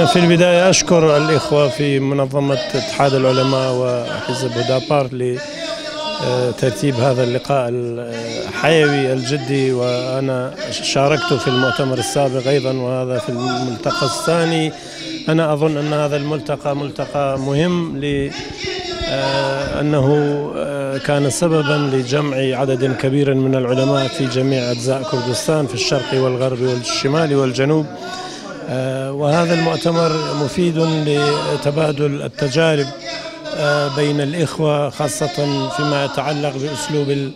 في البداية أشكر الإخوة في منظمة اتحاد العلماء وحزب هدابار لترتيب هذا اللقاء الحيوي الجدي، وأنا شاركت في المؤتمر السابق أيضا وهذا في الملتقى الثاني. أنا أظن أن هذا الملتقى ملتقى مهم لأنه كان سببا لجمع عدد كبير من العلماء في جميع أجزاء كردستان في الشرق والغرب والشمال والجنوب. وهذا المؤتمر مفيد لتبادل التجارب بين الإخوة، خاصة فيما يتعلق بأسلوب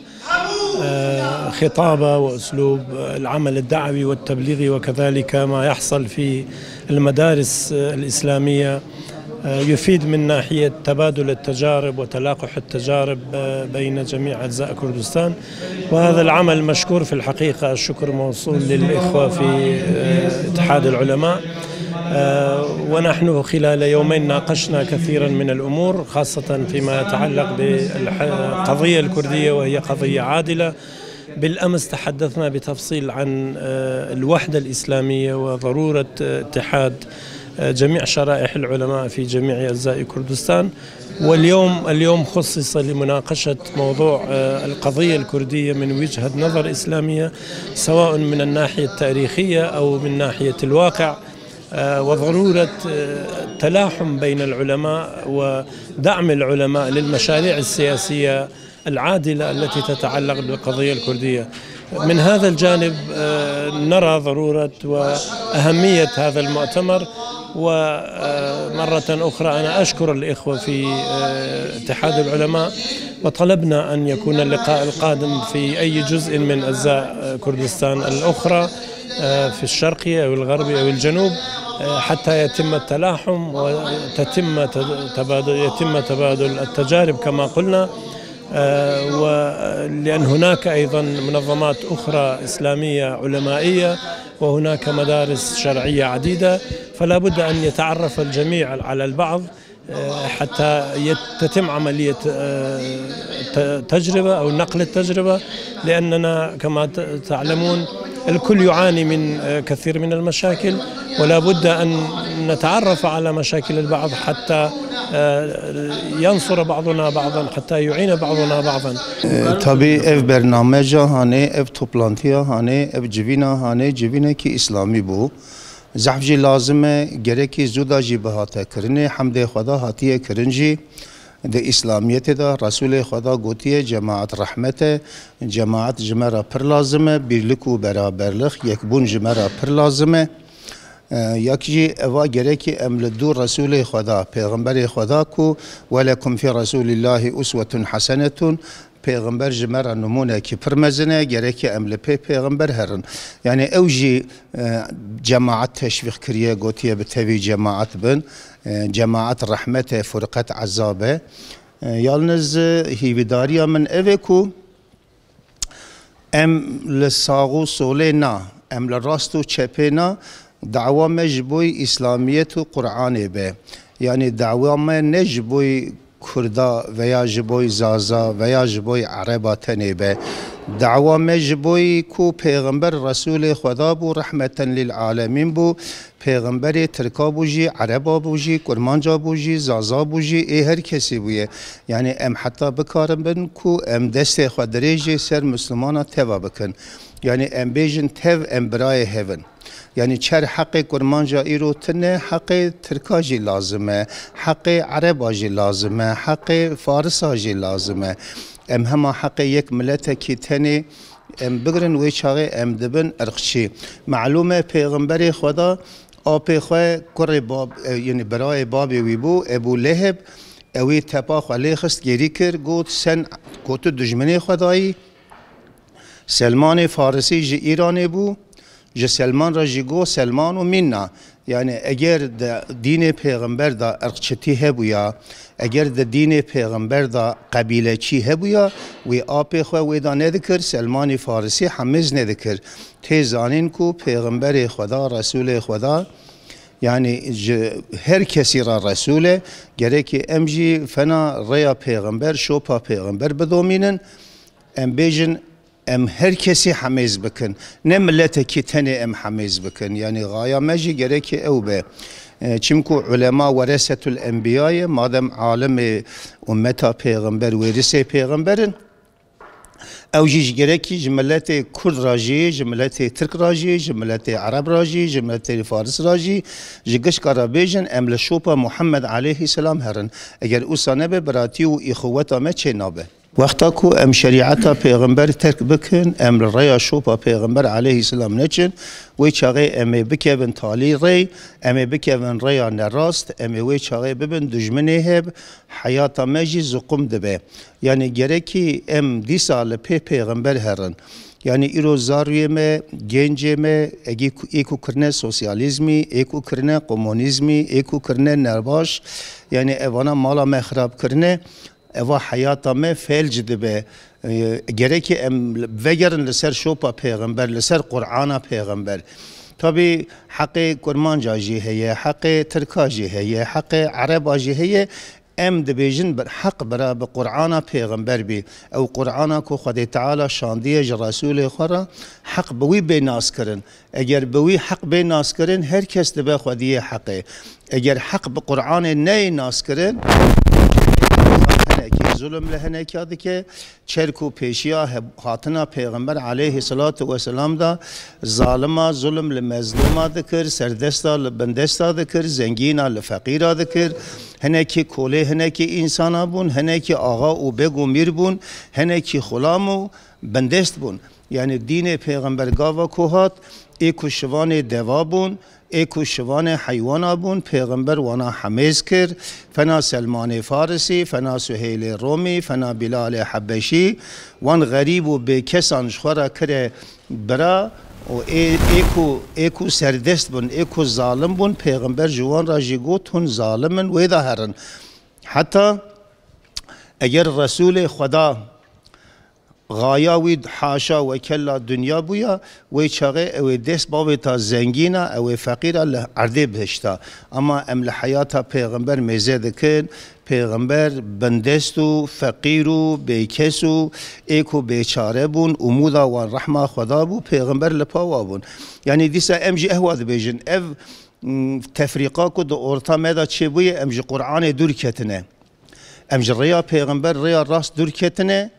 الخطابة وأسلوب العمل الدعوي والتبليغي، وكذلك ما يحصل في المدارس الإسلامية يفيد من ناحية تبادل التجارب وتلاقح التجارب بين جميع أجزاء كردستان. وهذا العمل مشكور في الحقيقة، الشكر موصول للإخوة في اتحاد العلماء. ونحن خلال يومين ناقشنا كثيرا من الأمور، خاصة فيما يتعلق بالقضية الكردية وهي قضية عادلة. بالأمس تحدثنا بتفصيل عن الوحدة الإسلامية وضرورة اتحاد جميع شرائح العلماء في جميع أجزاء كردستان. واليوم خصص لمناقشة موضوع القضية الكردية من وجهة نظر إسلامية، سواء من الناحية التاريخية أو من ناحية الواقع، وضرورة التلاحم بين العلماء ودعم العلماء للمشاريع السياسية العادلة التي تتعلق بالقضية الكردية. من هذا الجانب نرى ضرورة وأهمية هذا المؤتمر. ومرة أخرى أنا أشكر الإخوة في اتحاد العلماء، وطلبنا أن يكون اللقاء القادم في أي جزء من أجزاء كردستان الأخرى في الشرقية أو الغربية أو الجنوب، حتى يتم التلاحم ويتم تبادل التجارب كما قلنا. ولأن هناك أيضا منظمات أخرى إسلامية علمائية وهناك مدارس شرعية عديدة، فلا بد أن يتعرف الجميع على البعض حتى تتم عملية تجربة أو نقل التجربة، لأننا كما تعلمون الكل يعاني من كثير من المشاكل، ولا بد أن نتعرف على مشاكل البعض حتى ينصر بعضنا بعضا، حتى يعين بعضنا بعضا. tabii ev bernamece hani ev toplantıya hani ev civina hani civine ki İslami bu zahvci lazıme gereki zuda jibahate kırne hamde Xuda hatiye kırınci de İslamiyete da Resul-i Xuda gotiye cemaat rahmete cemaat cimera pir lazıme birlik u beraberlik yekbun cimera pir lazıme یکی اوا گرکی امل دو رسول خدا پیغمبر خدا کو ولکم فی رسول الله اسوة حسنة پیغمبر جمر نمونه کی پرمزنه گرکی امل پیغمبر هرن یعنی اوجی جماعت تشویق کریه گوتیه بتوی جماعت بن جماعت رحمت فرقت عذابه یالنز هیویداریا من اوه کو ام لساغو سولینا ام لراستو چپینا دعوة مجبوي إسلامية قرآن به يعني دعوة ما نجبوي كردا ويا جبوي زازا ويا جبوي عربا تنبه دعوة مجبوي كو پیغمبر رسول خدا بو رحمة للعالمين بو پیغمبر ترکا بوجی عربا بوجی کرمانجا بوجی زازا بوجی هر کسی بویه يعني ام حتى بكارم بن كو ام دست خدريجي سر مسلمان توا بكن يعني ام بيجن تف ام براي هيفن يعني چر حق کرمانجا ایرو تنه حق ترکاجی لازمه حق عرباجی لازمه حق فارساجی لازمه ام هما حق یک ملت کی تنه ام بگرن وی چاغه ام دبن ارخشی معلومه پیغمبر خدا آپی خواه کر باب یعنی برای باب وی بو ابو لهب اوی تپا خوالی خست گیری کر گوت سن گوتو دجمنی خدایی سلمان فارسی جی ایرانی بو جه سلمان را جیگو سلمان و مینا یعنی اگر دین پیغمبر دا ارقچتی هبویا اگر دین پیغمبر دا قبیله چی هبویا وی آب خو وی دا ندکر سلمان فارسی حمز ندکر تیزانین کو پیغمبر خدا رسول خدا يعني هر کسی را رسوله گرکی امجی فنا ریا پیغمبر شوپا پیغمبر بدومینن ام بیجن ام هر کسی حمیز بکن نه ملت کی تنه ام حمیز بکن يعني غایا مجی گرکی او به چمکو علما ورثة الانبیاء مادم عالم امتا پیغمبر ورثه پیغمبرن او جيش جريكي جملات كرد راجي جملات ترك راجي جملات عرب راجي جملات فارس راجي جيش كارابيجن ام لشوبا محمد عليه السلام هرن اگر اوسا نبه براتي و اخوتا ما چه نابه وقتا کو ام شریعتا پیغمبر ترک بکن ام ریا شوپا پیغمبر علیه السلام نچن وی چاقه ام بکن تالی ری ام بکن ریا نراست ام وی چاقه ببن دجمنه هب حیاتا مجی زقم دبه یعنی گرکی ام دی سال پیغمبر هرن یعنی ایرو زاروی ما گنج ما ایکو کرنه سوسیالیزمی ایکو کرنه کمونیزمی ایکو کرنه نرباش یعنی اوانا مالا ما خراب کرنه اوا حیاتا ما فلج دبه گرکی ام وگرن لسر شوپا پیغمبر لسر قرآن پیغمبر طبی حق کرمان جاجی هی حق ترکا جی هی حق عرب جی هی ام دبیجن بر حق برا بقرآن پیغمبر بی او قرآن کو خدا تعالی شاندیه رسول خورا حق بوی بیناس کرن اگر بوی حق بیناس کرن هر کس دبه خودی حقه اگر حق بقرآن نه ناس کرن ظلم لهنه کاده که چرکو پیشیا هاتنا پیغمبر علیه الصلاة والسلام دا ظالما ظلم لمظلوما دکر سردستا لبندستا دکر زنگینا لفقیرا دکر هنه که کوله هنه که انسانا بون هنه که آغا و بگو میر بون هنه که خلام و بندست بون یعنی دین پیغمبر گاوا کوهات ایکو شوان دوا بون ایکو شوان حیوانا بون پیغمبر وانا حمیز کر فنا سلمان فارسی فنا سهیل رومی فنا بلال حبشی وان غریب و به کسان شخورا کره برا و ایکو سردست بون ایکو ظالم بون پیغمبر جوان را جیگو تون ظالمن ویدا هرن حتی اگر رسول خدا غایاوید حاشا و کلا دنیا بویا وی چاقه اوی دست باوی تا زنگینا اوی فقیر عرده بهشتا اما ام حیاتا پیغمبر میزه کن پیغمبر بندستو فقیرو بیکسو ایکو بیچاره بون امودا و رحمه خدا بو پیغمبر لپاوا بون یعنی دیسا ام جی اهواد بیجن اف تفریقا کو دو اورتا میدا چه بوی ام جی قرآن دور کتنه ام جی ریا پیغمبر ریا راست دور کتنه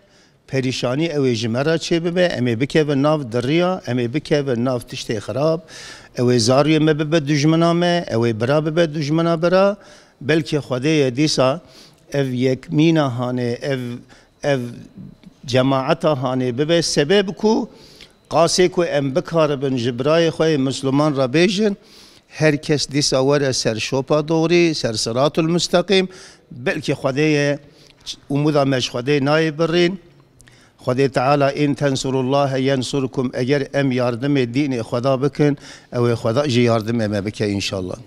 پریشانی اوی جمرا چه ببه امی بکه و ناف دریا امی بکه و ناف تشتی خراب اوی زاروی ما ببه دجمنا ما اوی برا ببه دجمنا برا بلکه خوده دیسا او یک مینا هانه او جماعتا هانه ببه سبب کو قاسه کو ام بکار بن جبرای خواه مسلمان را بیجن هر کس دیسا وره سر شوپا دوری سر صراط المستقیم بلکه خوده امودا مش خوده نای برین خدا تعالی ان تنصر الله ينصركم اگر ام یاردم دین خدا بکن او خدا جی یاردم ما بک ان شاء الله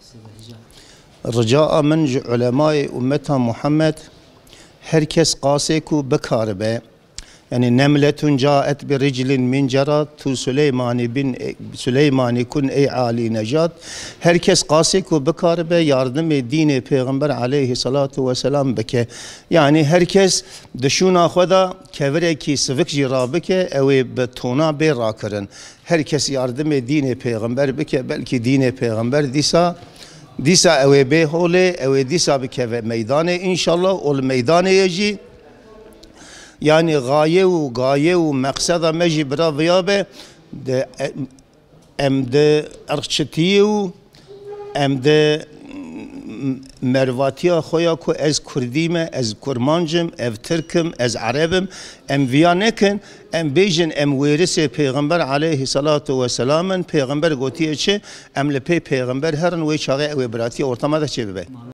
رجاء من علماء امتا محمد هر کس قاسه کو بکاربه يعني نملة جاءت برجل من جراد تو سليمان كن اي عالي نجات هر کس قاسي کو بکاربه یاردم دین پیغمبر علیه الصلاة والسلام بکه يعني هر کس دشونا خدا کوره کی سفک جی را بکه او بتونا بی را کرن هر کس یاردم دین پیغمبر بکه بلکه دین پیغمبر دیسا او به هوله او دیسا بکه میدان انشالله اول میدان یجی يعني غاية ومقصد مجي برا فيابه ام ده ارشتيو ام ده مرواتيا خويا كو از كرديمه از كرمانجم از تركم از عربم ام فيانكن ام بيجن ام ويرث پیغمبر عليه الصلاة والسلام پیغمبر گوتيه چه ام لپی پیغمبر هرن وي چاغه او براتي اورتما ده چه ببه